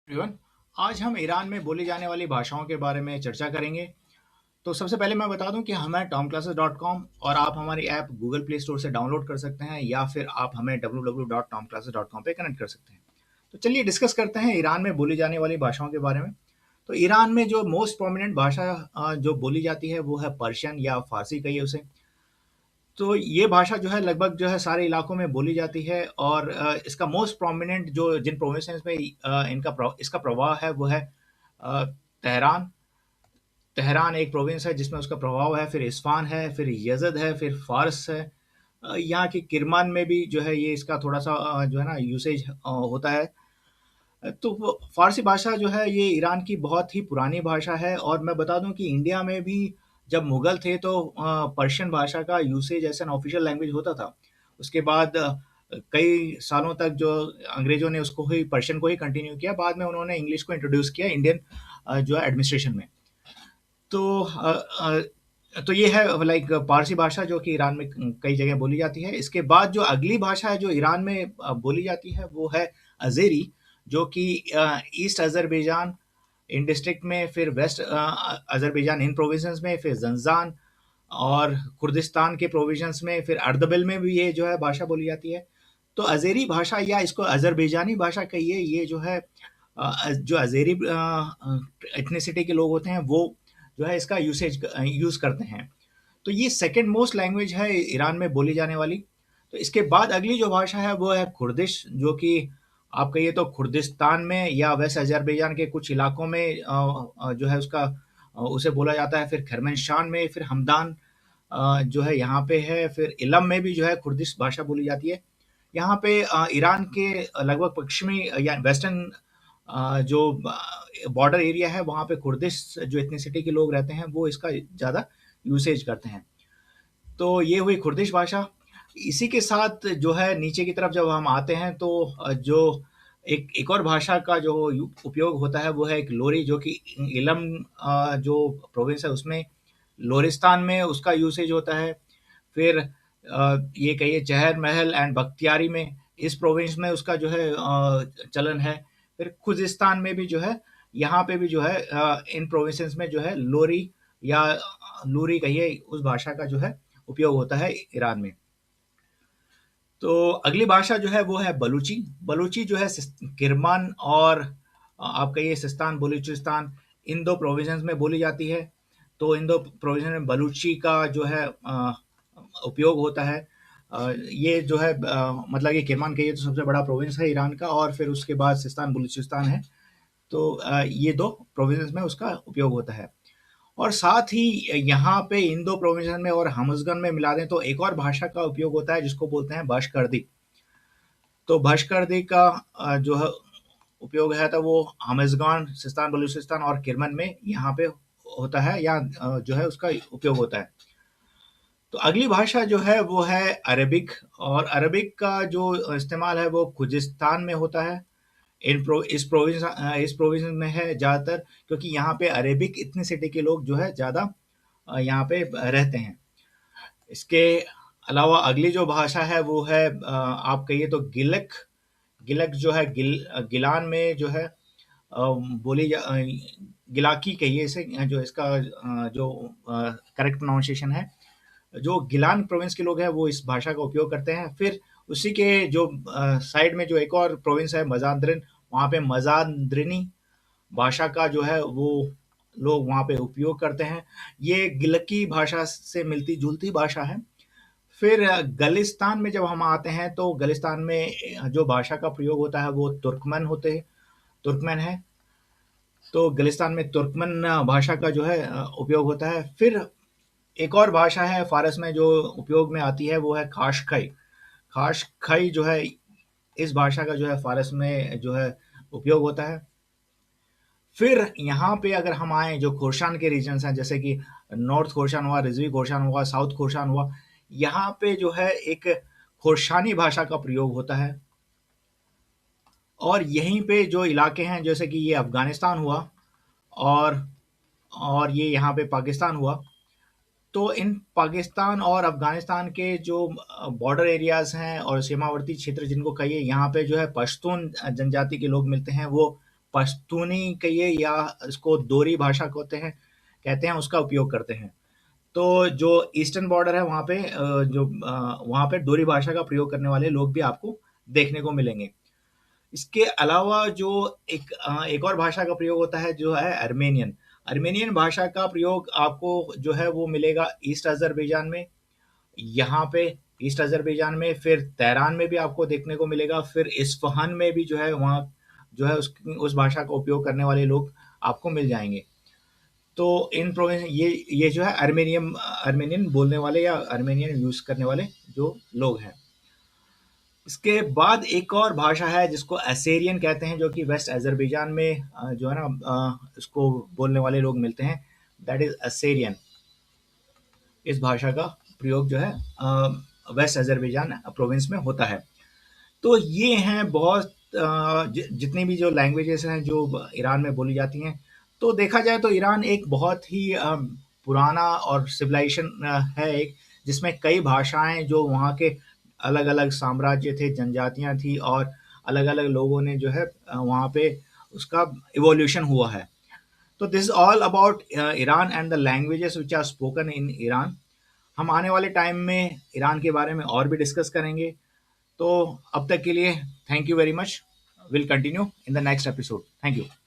Everyone, आज हम Iran में बोली जाने वाली भाषाओं के बारे में चर्चा करेंगे। तो सबसे पहले मैं बता दूं कि हम हैं tomclasses.com और आप हमारी ऐप गूगल प्ले स्टोर से डाउनलोड कर सकते हैं या फिर आप हमें www.tomclasses.com पे कनेक्ट कर सकते हैं। तो चलिए डिस्कस करते हैं ईरान में बोली जाने वाली भाषाओं के बारे में। तो ईरान में जो मोस्ट प्रोमिनेंट भाषा जो बोली जाती है वो है पर्शियन या फारसी कहिए उसे। तो ये भाषा जो है लगभग जो है सारे इलाकों में बोली जाती है और इसका मोस्ट प्रोमिनेंट जो जिन प्रोविंसेस में इसका प्रभाव है वो है तेहरान। तेहरान एक प्रोविंस है जिसमें उसका प्रभाव है, फिर इस्फान है, फिर यज़द है, फिर फारस है। यहाँ की किरमान में भी जो है ये इसका थोड़ा सा जो है ना यूसेज होता है। तो फारसी भाषा जो है ये ईरान की बहुत ही पुरानी भाषा है और मैं बता दूं कि इंडिया में भी जब मुगल थे तो पर्शियन भाषा का usage as an official language होता था। उसके बाद कई सालों तक जो अंग्रेजों ने उसको ही पर्शियन को ही कंटिन्यू किया, बाद में उन्होंने इंग्लिश को इंट्रोड्यूस किया इंडियन जो है एडमिनिस्ट्रेशन में। तो तो ये है लाइक पारसी भाषा जो कि ईरान में कई जगह बोली जाती है। इसके बाद जो अगली भाषा है जो ईरान में बोली जाती है वो है अज़ेरी, जो कि ईस्ट अज़रबैजान इन डिस्ट्रिक्ट में, फिर वेस्ट अज़रबैजान इन प्रोविंसेस में, फिर ज़ंजान और कुर्दिस्तान के प्रोविंस में, फिर अर्दबिल में भी ये जो है भाषा बोली जाती है। तो अज़ेरी भाषा या इसको अज़रबैजानी भाषा कहिए, ये जो है जो अज़ेरी एथनिसिटी के लोग होते हैं वो जो है इसका यूज़ करते हैं। तो ये सेकंड मोस्ट लैंग्वेज है ईरान में बोली जाने वाली। तो इसके बाद अगली जो भाषा है वो है कुर्दिश, जो कि आप कहिए तो कुर्दिस्तान में या वेस्ट अजरबैजान के कुछ इलाकों में जो है उसे बोला जाता है। फिर खरमनशान में, फिर हमदान जो है यहाँ पे है, फिर इलम में भी जो है कुर्दिश भाषा बोली जाती है। यहाँ पे ईरान के लगभग पश्चिमी या वेस्टर्न जो बॉर्डर एरिया है वहाँ पे कुर्दिश जो एथनिसिटी के लोग रहते हैं वो इसका ज़्यादा यूसेज करते हैं। तो ये हुई कुर्दिश भाषा। इसी के साथ जो है नीचे की तरफ जब हम आते हैं तो जो एक और भाषा का जो उपयोग होता है वो है एक लोरी, जो कि इलम जो प्रोविंस है उसमें लोरिस्तान में उसका यूसेज होता है। फिर ये कहिए चहर महल एंड बख्तियारी में इस प्रोविंस में उसका जो है चलन है। फिर खुजिस्तान में भी जो है, यहाँ पे भी जो है इन प्रोविंसेस में जो है लोरी या लूरी कहिए उस भाषा का जो है उपयोग होता है ईरान में। तो अगली भाषा जो है वो है बलूची। बलूची जो है किरमान और आप कहिए सिस्तान बलूचिस्तान इन दो प्रोविंस में बोली जाती है। तो इन दो प्रोविंस में बलूची का जो है उपयोग होता है। ये जो है मतलब ये किरमान कहिए तो सबसे बड़ा प्रोविंस है ईरान का, और फिर उसके बाद सिस्तान बलूचिस्तान है। तो ये दो प्रोविंस में उसका उपयोग होता है। और साथ ही यहाँ पे इन दो प्रोविंस में और हमज़गन में मिला दें तो एक और भाषा का उपयोग होता है जिसको बोलते हैं बशकरदी। तो बशकरदी का जो है उपयोग है तो वो हमज़गन, सिस्तान बलूचिस्तान और किरमन में यहाँ पे होता है या जो है उसका उपयोग होता है। तो अगली भाषा जो है वो है अरबिक, और अरबिक का जो इस्तेमाल है वो खुजिस्तान में होता है। इस प्रोविंस में है ज़्यादातर, क्योंकि यहाँ पे अरेबिक इथनिसिटी के लोग जो है ज़्यादा यहाँ पे रहते हैं। इसके अलावा अगली जो भाषा है वो है आप कहिए तो गिलक। गिलक जो है गिलान में जो है गिलाकी कहिए इसे, जो इसका जो करेक्ट प्रोनाउंसिएशन है। जो गिलान प्रोविंस के लोग हैं वो इस भाषा का उपयोग करते हैं। फिर उसी के जो साइड में जो एक और प्रोविंस है मजांद्रिन, वहाँ पे मजांद्रिनी भाषा का जो है वो लोग वहाँ पे उपयोग करते हैं। ये गिलकी भाषा से मिलती जुलती भाषा है। फिर गलिस्तान में जब हम आते हैं तो गलिस्तान में जो भाषा का प्रयोग होता है वो तुर्कमन है। तो गलिस्तान में तुर्कमन भाषा का जो है उपयोग होता है। फिर एक और भाषा है फारस में जो उपयोग में आती है वो है खाशखई। खाशखई जो है इस भाषा का जो है फारस में जो है उपयोग होता है। फिर यहाँ पे अगर हम आए जो खोरसान के रीजन्स हैं, जैसे कि नॉर्थ खोरसान हुआ, रिजवी खोरसान हुआ, साउथ खोरसान हुआ, यहाँ पे जो है एक खोरसानी भाषा का प्रयोग होता है। और यहीं पे जो इलाके हैं जैसे कि ये अफगानिस्तान हुआ और ये यहाँ पे पाकिस्तान हुआ। तो इन पाकिस्तान और अफगानिस्तान के जो बॉर्डर एरियाज हैं और सीमावर्ती क्षेत्र जिनको कहिए, यहाँ पे जो है पश्तून जनजाति के लोग मिलते हैं। वो पश्तूनी कहिए या इसको दोरी भाषा कहते हैं, उसका उपयोग करते हैं। तो जो ईस्टर्न बॉर्डर है वहाँ पे वहाँ पे दोरी भाषा का प्रयोग करने वाले लोग भी आपको देखने को मिलेंगे। इसके अलावा जो एक और भाषा का प्रयोग होता है जो है अर्मेनियन। अर्मेनियन भाषा का प्रयोग आपको जो है वो मिलेगा ईस्ट अज़रबैजान में, यहाँ पे ईस्ट अज़रबैजान में, फिर तेहरान में भी आपको देखने को मिलेगा, फिर इस्फ़हान में भी जो है वहाँ जो है उस भाषा का उपयोग करने वाले लोग आपको मिल जाएँगे। तो इन प्रोविंस ये जो है अर्मेनियन बोलने वाले या अर्मेनियन यूज़ करने वाले जो लोग हैं। इसके बाद एक और भाषा है जिसको असेरियन कहते हैं, जो कि वेस्ट अज़रबैजान में जो है ना इसको बोलने वाले लोग मिलते हैं, दैट इज़ असेरियन। इस भाषा का प्रयोग जो है वेस्ट अज़रबैजान प्रोविंस में होता है। तो ये हैं बहुत जितनी भी जो लैंग्वेजेस हैं जो ईरान में बोली जाती हैं। तो देखा जाए तो ईरान एक बहुत ही पुराना और सिविलाइजेशन है एक, जिसमें कई भाषाएं, जो वहाँ के अलग अलग साम्राज्य थे, जनजातियां थी, और अलग अलग लोगों ने जो है वहाँ पे उसका इवोल्यूशन हुआ है। तो this all about Iran and the languages which are spoken in Iran. हम आने वाले टाइम में ईरान के बारे में और भी डिस्कस करेंगे। तो अब तक के लिए thank you very much. Will continue in the next episode. Thank you.